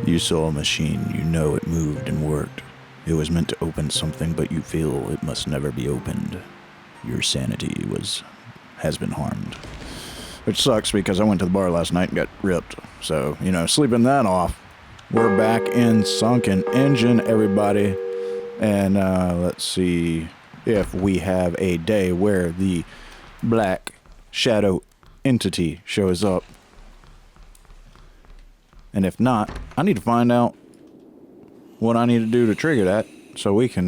You saw a machine, you know it moved and worked. It was meant to open something, but you feel it must never be opened. Your sanity has been harmed. Which sucks because I went to the bar last night and got ripped. So, sleeping that off. We're back in Sunken Engine, everybody. And let's see if we have a day where the black shadow entity shows up. And if not, I need to find out what I need to do to trigger that so we can,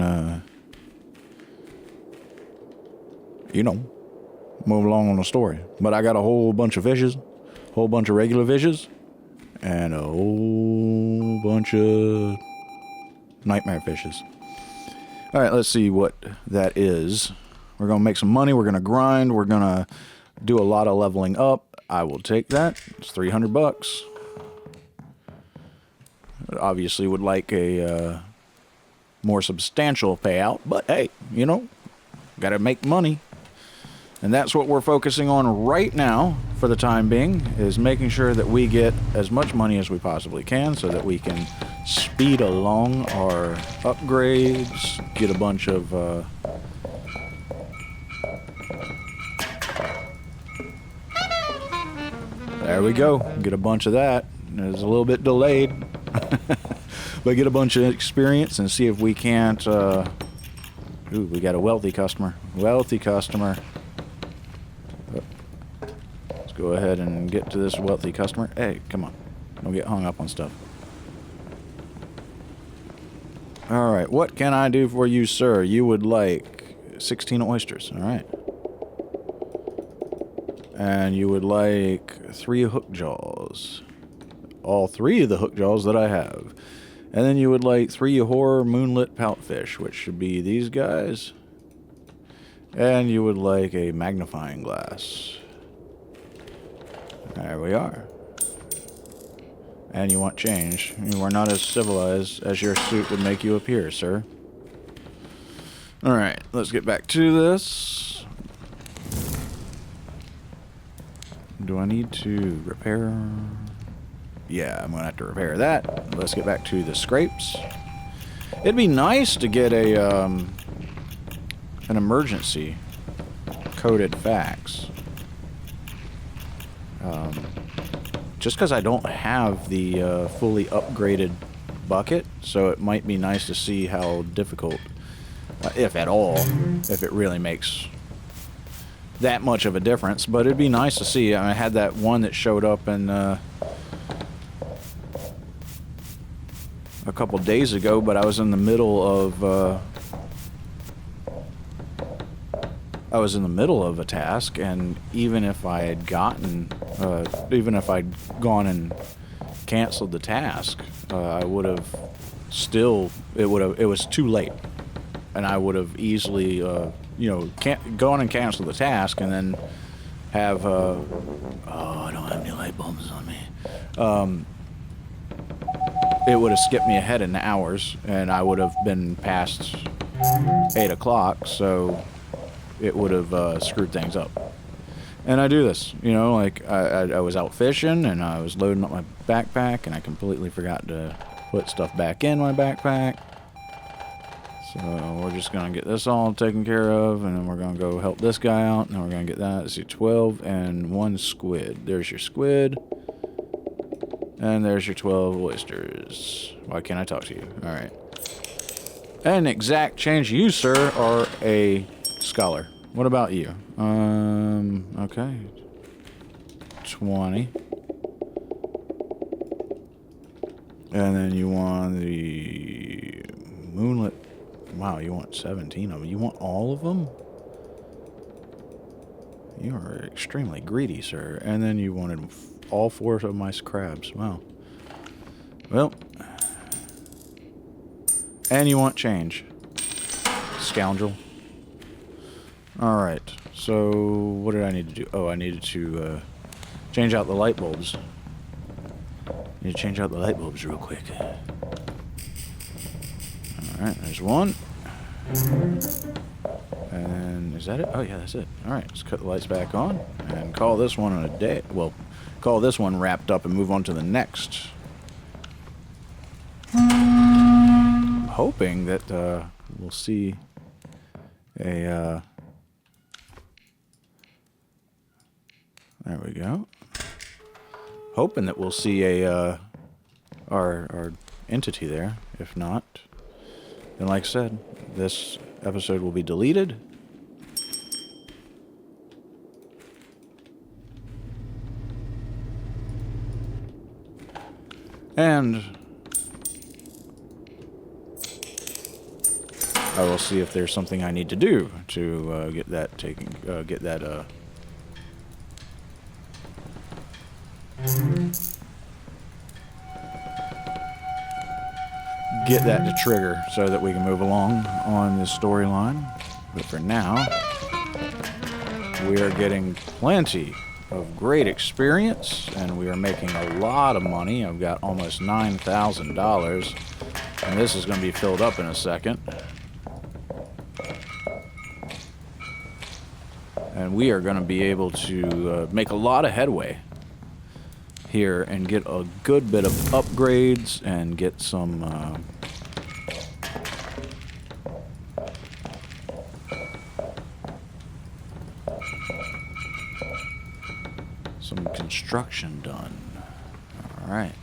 move along on the story. But I got a whole bunch of fishes, whole bunch of regular fishes, and a whole bunch of nightmare fishes. All right, let's see what that is. We're going to make some money. We're going to grind. We're going to do a lot of leveling up. I will take that. It's $300. Obviously would like a more substantial payout, but hey, gotta make money. And that's what we're focusing on right now for the time being, is making sure that we get as much money as we possibly can so that we can speed along our upgrades, get a bunch of there we go, get a bunch of that. It's a little bit delayed. But get a bunch of experience and see if we can't ooh, we got a wealthy customer. Let's go ahead and get to this wealthy customer. Hey, come on. Don't get hung up on stuff. Alright, what can I do for you, sir? You would like 16 oysters. Alright. And you would like 3 hook jaws. All 3 of the hook jaws that I have. And then you would like 3 horror moonlit poutfish, which should be these guys. And you would like a magnifying glass. There we are. And you want change. You are not as civilized as your suit would make you appear, sir. Alright, let's get back to this. Do I need to repair? Yeah, I'm gonna have to repair that. Let's get back to the scrapes. It'd be nice to get a an emergency coded fax. Just because I don't have the fully upgraded bucket, so it might be nice to see how difficult, if at all, if it really makes that much of a difference. But it'd be nice to see. I had that one that showed up in a couple days ago, but I was in the middle of a task, and even if I'd gone and canceled the task, I would have still, it was too late, and I would have easily gone and canceled the task and then have I don't have any light bulbs on me. It would have skipped me ahead in the hours, and I would have been past 8 o'clock, so it would have screwed things up. And I do this, I was out fishing, and I was loading up my backpack, and I completely forgot to put stuff back in my backpack. So we're just going to get this all taken care of, and then we're going to go help this guy out, and then we're going to get that. Let's see, 12 and 1 squid. There's your squid. And there's your 12 oysters. Why can't I talk to you? Alright. And exact change. You, sir, are a scholar. What about you? Okay. 20. And then you want the moonlit. Wow, you want 17 of them. You want all of them? You are extremely greedy, sir. And then you wanted all 4 of my crabs. Wow. Well. And you want change. Scoundrel. Alright. So, what did I need to do? Oh, I needed to change out the light bulbs. Need to change out the light bulbs real quick. Alright, there's one. And is that it? Oh yeah, that's it. Alright, let's cut the lights back on and call this one a day. Well, call this one wrapped up and move on to the next. hoping that we'll see a... there we go. Hoping that we'll see a our entity there. If not, then like I said, this episode will be deleted. And I will see if there's something I need to do to get that taken, get that to trigger so that we can move along on this storyline. But for now, we are getting plenty of great experience, and we are making a lot of money. I've got almost $9,000, and this is going to be filled up in a second. And we are going to be able to make a lot of headway here and get a good bit of upgrades and get some construction done. All right.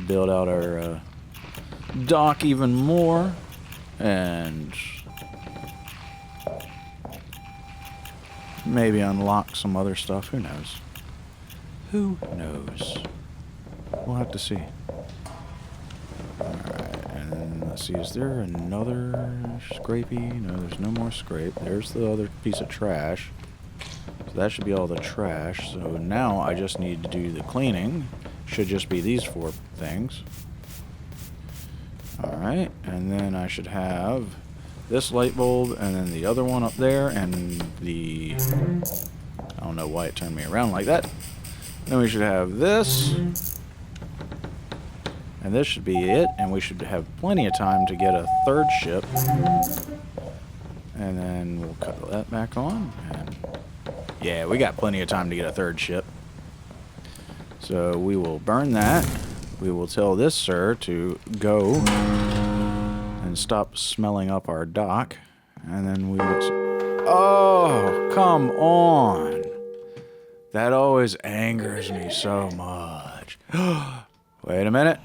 Build out our dock even more, and maybe unlock some other stuff. Who knows? Who knows? We'll have to see. Alright, and let's see, is there another scrapey? No, there's no more scrape. There's the other piece of trash. So that should be all the trash. So now I just need to do the cleaning. Should just be these 4 things. Alright, and then I should have this light bulb, and then the other one up there, and the... I don't know why it turned me around like that. Then we should have this. And this should be it, and we should have plenty of time to get a 3rd ship. And then we'll cut that back on. And yeah, we got plenty of time to get a 3rd ship. So we will burn that. We will tell this sir to go and stop smelling up our dock. And then we will... Oh, come on. That always angers me so much. Wait a minute.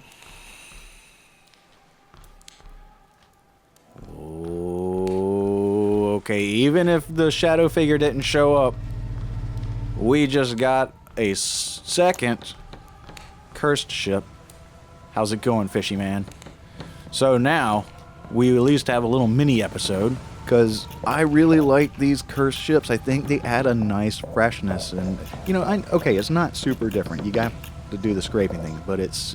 Oh, okay, even if the shadow figure didn't show up, we just got a 2nd cursed ship. How's it going, fishy man? So now we at least have a little mini episode, because I really like these cursed ships. I think they add a nice freshness, and you know, okay, it's not super different. You got to do the scraping thing, but it's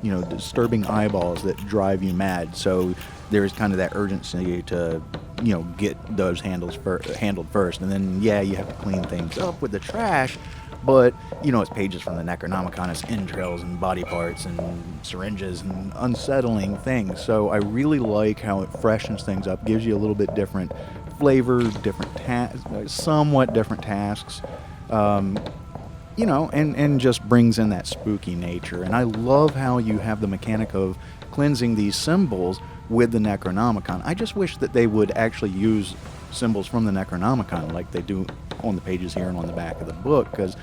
you know, disturbing eyeballs that drive you mad. So there's kind of that urgency to, you know, get those handled first, and then yeah, you have to clean things up with the trash. But, you know, it's pages from the Necronomicon, it's entrails and body parts and syringes and unsettling things. So I really like how it freshens things up, gives you a little bit different flavor, different somewhat different tasks, you know, and just brings in that spooky nature. And I love how you have the mechanic of cleansing these symbols with the Necronomicon. I just wish that they would actually use symbols from the Necronomicon like they do on the pages here and on the back of the book, because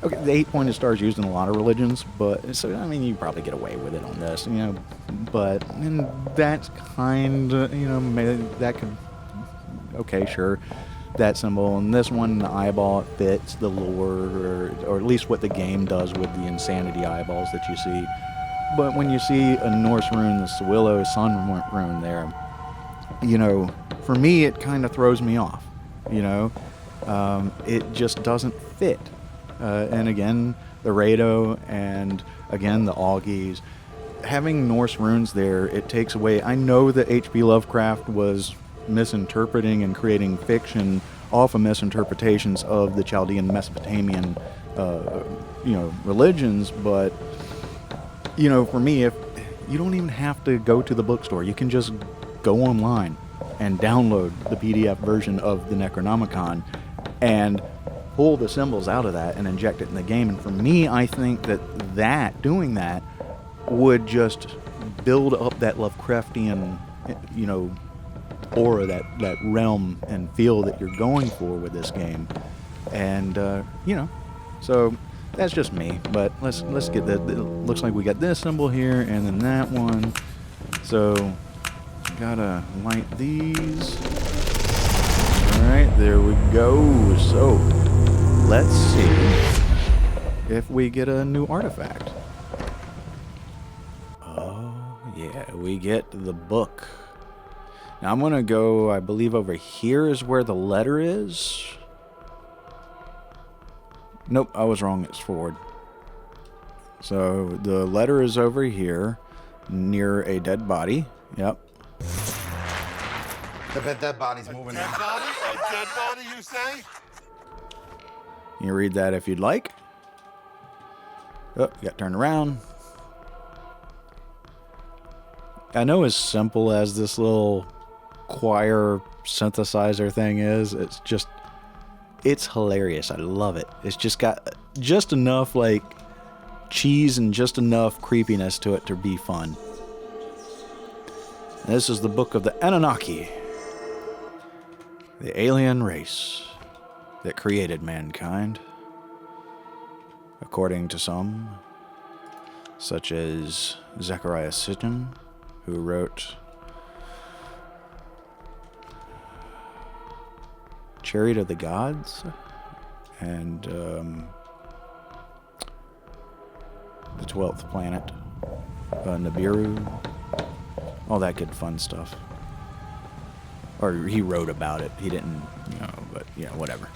okay, the 8-pointed star is used in a lot of religions, but so I mean, you probably get away with it on this, you know, but and that's kind of, you know, maybe that could, okay, sure, that symbol, and this one, the eyeball, it fits the lore, or at least what the game does with the insanity eyeballs that you see. But when you see a Norse rune, the Swillow sun rune there, you know, for me it kind of throws me off, you know. It just doesn't fit. And again, the Rado and again the Augies, having Norse runes there, it takes away. I know that H.P. Lovecraft was misinterpreting and creating fiction off of misinterpretations of the Chaldean Mesopotamian, you know, religions, but you know, for me, if you don't even have to go to the bookstore, you can just go online and download the PDF version of the Necronomicon and pull the symbols out of that and inject it in the game. And for me, I think that doing that would just build up that Lovecraftian, you know, aura, that realm and feel that you're going for with this game. And, you know, so that's just me. But let's get that. It looks like we got this symbol here and then that one. So, gotta light these. Alright, there we go. So, let's see if we get a new artifact. Oh, yeah, we get the book. Now I'm gonna go, I believe over here is where the letter is. Nope, I was wrong, it's forward. So the letter is over here, near a dead body. Yep. The dead body's moving. Dead body? A dead body, you say? You can read that if you'd like. Oh, you got turned around. I know as simple as this little choir synthesizer thing is, it's hilarious. I love it. It's just got just enough like cheese and just enough creepiness to it to be fun. And this is the book of the Anunnaki, the alien race that created mankind, according to some, such as Zechariah Sitchin, who wrote Chariot of the Gods and the 12th Planet, Nibiru, all that good fun stuff. Or he wrote about it. He didn't, you know, but yeah, whatever.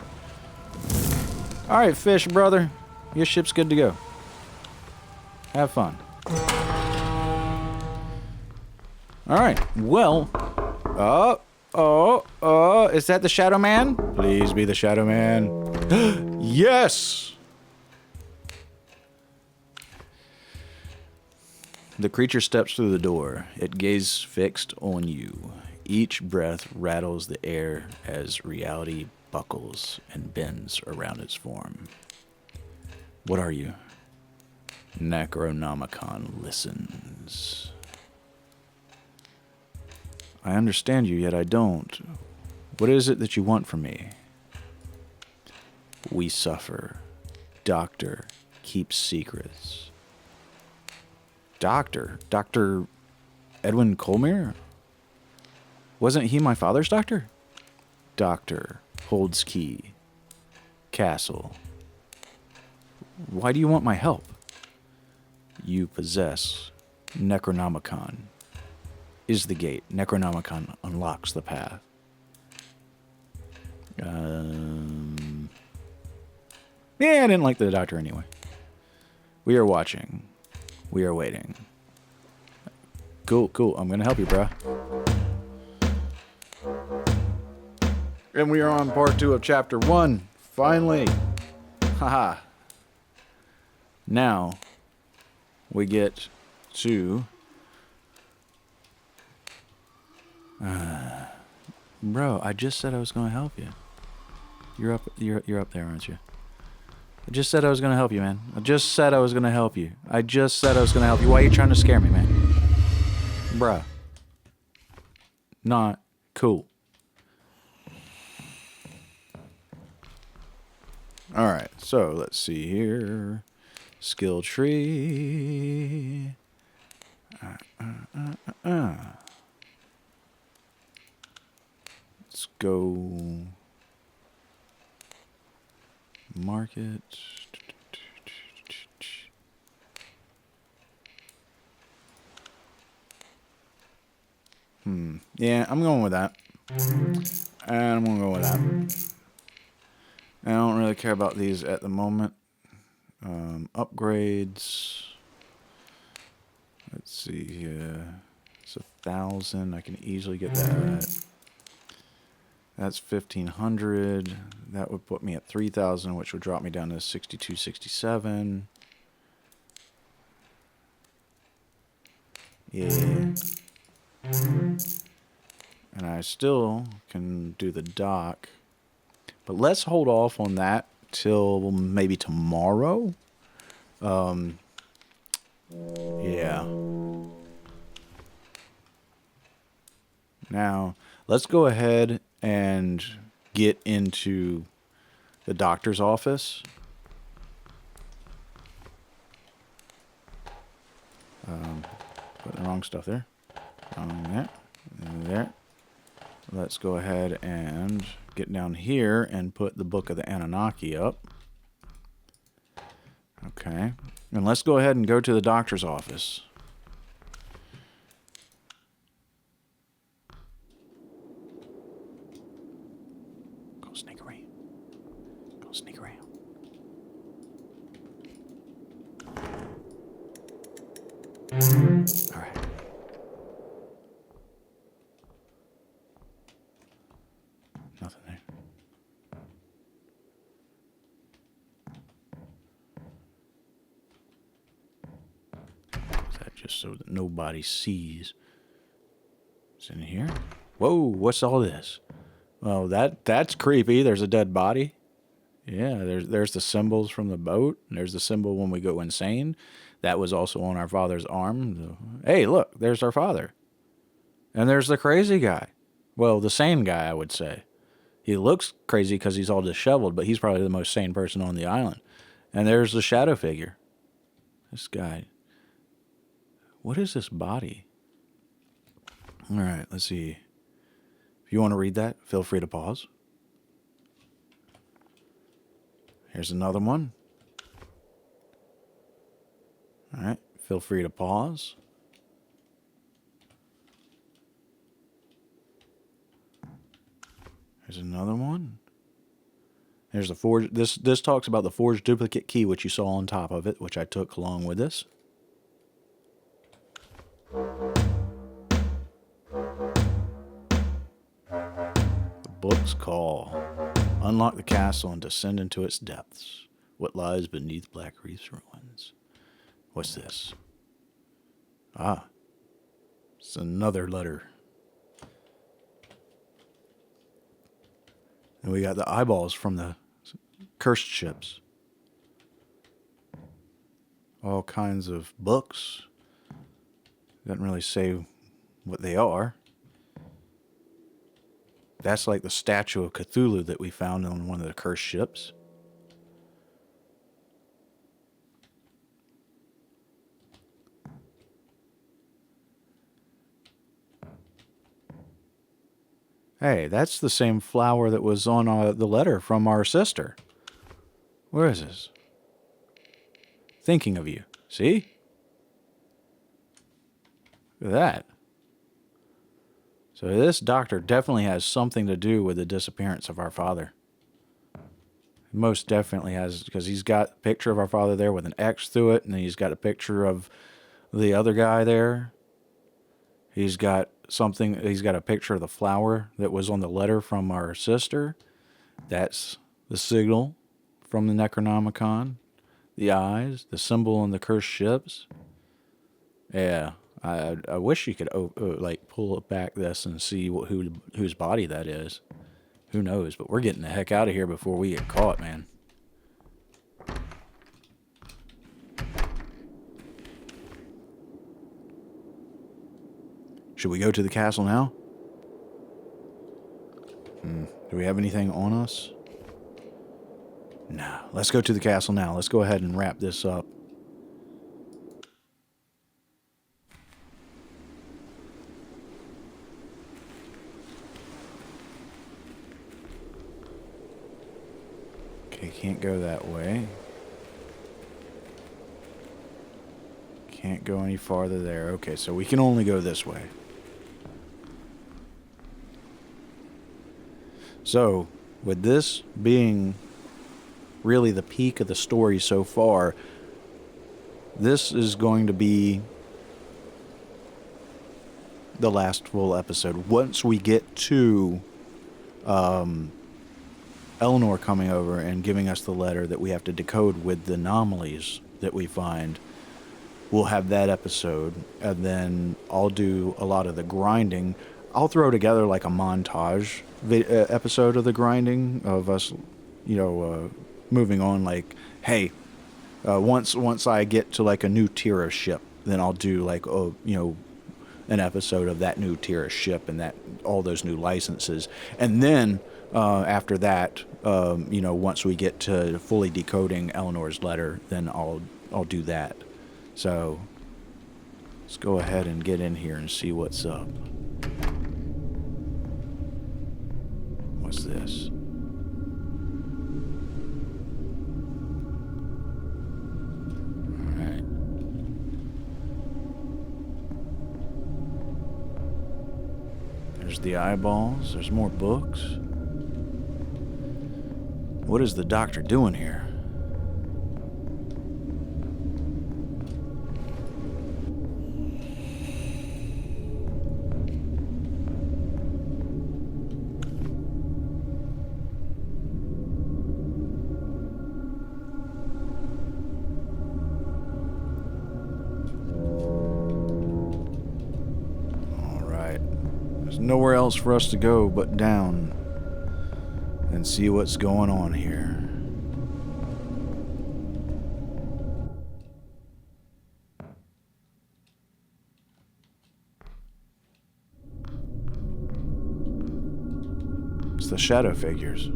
All right, fish brother, your ship's good to go. Have fun. All right, well, is that the Shadow Man? Please be the Shadow Man. Yes! The creature steps through the door. It gazes fixed on you. Each breath rattles the air as reality buckles and bends around its form. What are you? Necronomicon listens. I understand you, yet I don't. What is it that you want from me? We suffer. Doctor keeps secrets. Doctor? Dr. Edwin Colmere? Wasn't he my father's doctor? Doctor holds key. Castle. Why do you want my help? You possess Necronomicon. Is the gate. Necronomicon unlocks the path. Yeah, I didn't like the doctor anyway. We are watching. We are waiting. Cool, cool. I'm gonna help you, bruh. And we are on part 2 of chapter 1. Finally. Haha. Now, we get to... bro, I just said I was going to help you. You're up there, aren't you? I just said I was going to help you, man. I just said I was going to help you. I just said I was going to help you. Why are you trying to scare me, man? Bruh. Not cool. Alright, so let's see here. Skill tree. Let's go. Market. Yeah, I'm going with that. And I'm going to go with that. I don't really care about these at the moment. Upgrades. Let's see here. It's 1,000. I can easily get that. That's 1,500. That would put me at 3,000, which would drop me down to 62, 67. Yeah. And I still can do the dock. But let's hold off on that till maybe tomorrow. Yeah. Now, let's go ahead and get into the doctor's office. Put the wrong stuff there. There. There. Let's go ahead and get down here and put the Book of the Anunnaki up. Okay. And let's go ahead and go to the doctor's office. Go sneak around. Go sneak around. All right. Nothing there. Is that just so that nobody sees? It's in here. Whoa, what's all this? Well, that's creepy. There's a dead body. Yeah, there's the symbols from the boat. And there's the symbol when we go insane. That was also on our father's arm. Hey, look, there's our father. And there's the crazy guy. Well, the sane guy, I would say. He looks crazy because he's all disheveled, but he's probably the most sane person on the island. And there's the shadow figure. This guy. What is this body? All right, let's see. If you want to read that, feel free to pause. Here's another one. All right, feel free to pause. There's another one. There's the forged. This talks about the forged duplicate key, which you saw on top of it, which I took along with this. The book's call. Unlock the castle and descend into its depths. What lies beneath Black Reef's ruins? What's this? Ah, it's another letter. And we got the eyeballs from the cursed ships. All kinds of books. Doesn't really say what they are. That's like the statue of Cthulhu that we found on one of the cursed ships. Hey, that's the same flower that was on the letter from our sister. Where is this? Thinking of you. See? Look at that. So this doctor definitely has something to do with the disappearance of our father. Most definitely has, because he's got a picture of our father there with an X through it, and then he's got a picture of the other guy there. He's got a picture of the flower that was on the letter from our sister. That's the signal from the Necronomicon. The eyes, the symbol on the cursed ships. Yeah, I wish you could like pull it back this and see whose body that is. Who knows? But we're getting the heck out of here before we get caught, man. Should we go to the castle now? Do we have anything on us? No. Let's go to the castle now. Let's go ahead and wrap this up. Okay, can't go that way. Can't go any farther there. Okay, so we can only go this way. So, with this being really the peak of the story so far, this is going to be the last full episode. Once we get to Eleanor coming over and giving us the letter that we have to decode with the anomalies that we find, we'll have that episode, and then I'll do a lot of the grinding. I'll throw together like a montage episode of the grinding of us, moving on. Like, hey, Once I get to like a new tier of ship, then I'll do like an episode of that new tier of ship and that all those new licenses, and then after that, once we get to fully decoding Eleanor's letter, then I'll do that. So let's go ahead and get in here and see what's up. What's this? Alright. There's the eyeballs. There's more books. What is the doctor doing here? Nowhere else for us to go but down and see what's going on here. It's the shadow figures.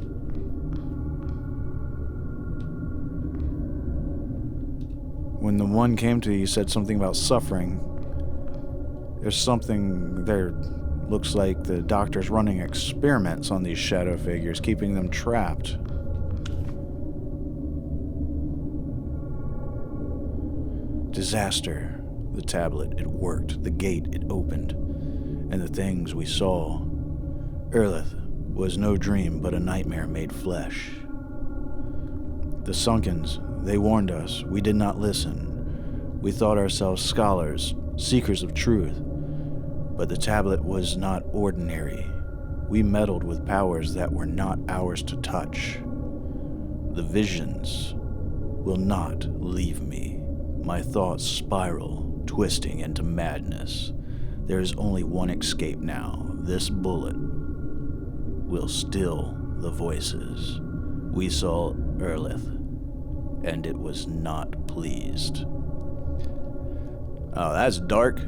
When the one came to you, said something about suffering. There's something there. Looks like the doctor's running experiments on these shadow figures, keeping them trapped. Disaster. The tablet, it worked. The gate, it opened. And the things we saw. Earlith was no dream, but a nightmare made flesh. The Sunkens, they warned us. We did not listen. We thought ourselves scholars, seekers of truth. But the tablet was not ordinary. We meddled with powers that were not ours to touch. The visions will not leave me. My thoughts spiral, twisting into madness. There is only one escape now. This bullet will still the voices. We saw Earlith, and it was not pleased. Oh, that's dark.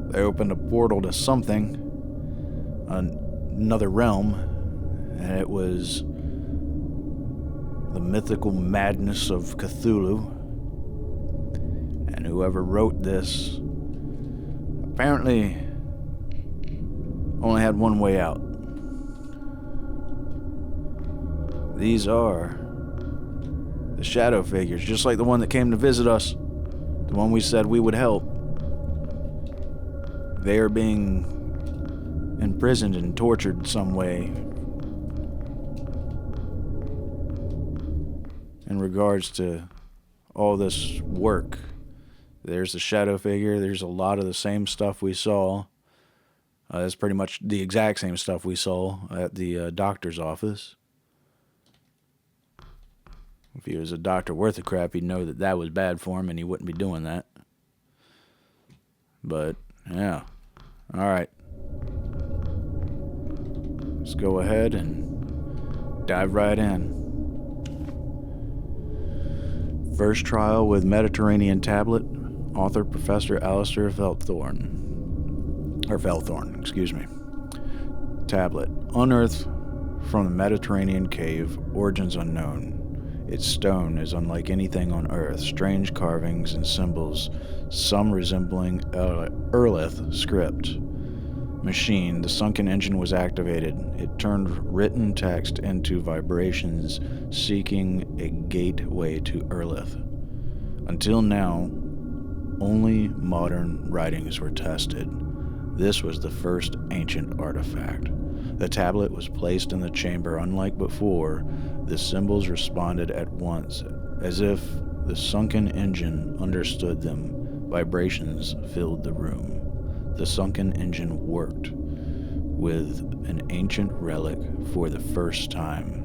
They opened a portal to something, another realm, and it was the mythical madness of Cthulhu. And whoever wrote this apparently only had one way out. These are the shadow figures, just like the one that came to visit us, the one we said we would help. They are being imprisoned and tortured some way. In regards to all this work, there's the shadow figure. There's a lot of the same stuff we saw. It's pretty much the exact same stuff we saw at the doctor's office. If he was a doctor worth of crap, he'd know that that was bad for him and he wouldn't be doing that. But, yeah. Alright. Let's go ahead and dive right in. First trial with Mediterranean tablet. Author Professor Alistair Felthorne. Tablet. Unearthed from the Mediterranean cave. Origins unknown. Its stone is unlike anything on Earth. Strange carvings and symbols, some resembling Earlith script. Machine. The sunken engine was activated. It turned written text into vibrations, seeking a gateway to Earlith. Until now, only modern writings were tested. This was the first ancient artifact. The tablet was placed in the chamber. Unlike before, the symbols responded at once, as if the sunken engine understood them. Vibrations filled the room. The sunken engine worked with an ancient relic for the first time.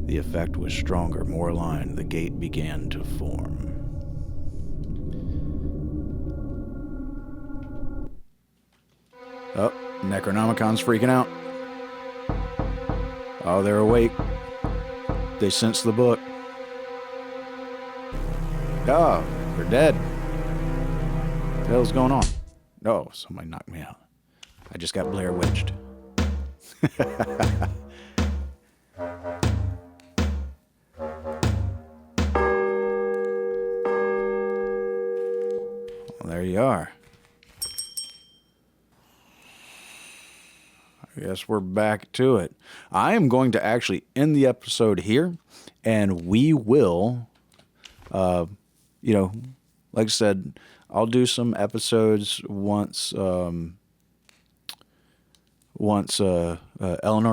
The effect was stronger, more aligned. The gate began to form. Oh, Necronomicon's freaking out. Oh, they're awake. They sense the book. Oh, they're dead. What the hell's going on? Oh, somebody knocked me out. I just got Blair Witched. Well, there you are. I guess we're back to it. I am going to actually end the episode here, and we will, like I said, I'll do some episodes once Eleanor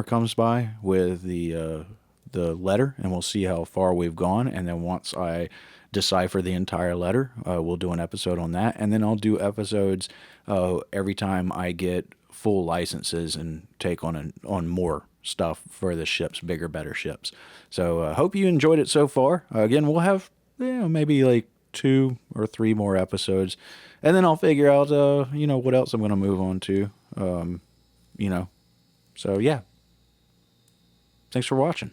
comes by with the letter, and we'll see how far we've gone. And then once I decipher the entire letter, we'll do an episode on that. And then I'll do episodes every time I get full licenses and take on more stuff for the ships, bigger, better ships. So I hope you enjoyed it so far. Again, we'll have maybe like 2 or 3 more episodes, and then I'll figure out what else I'm going to move on to. So yeah. Thanks for watching.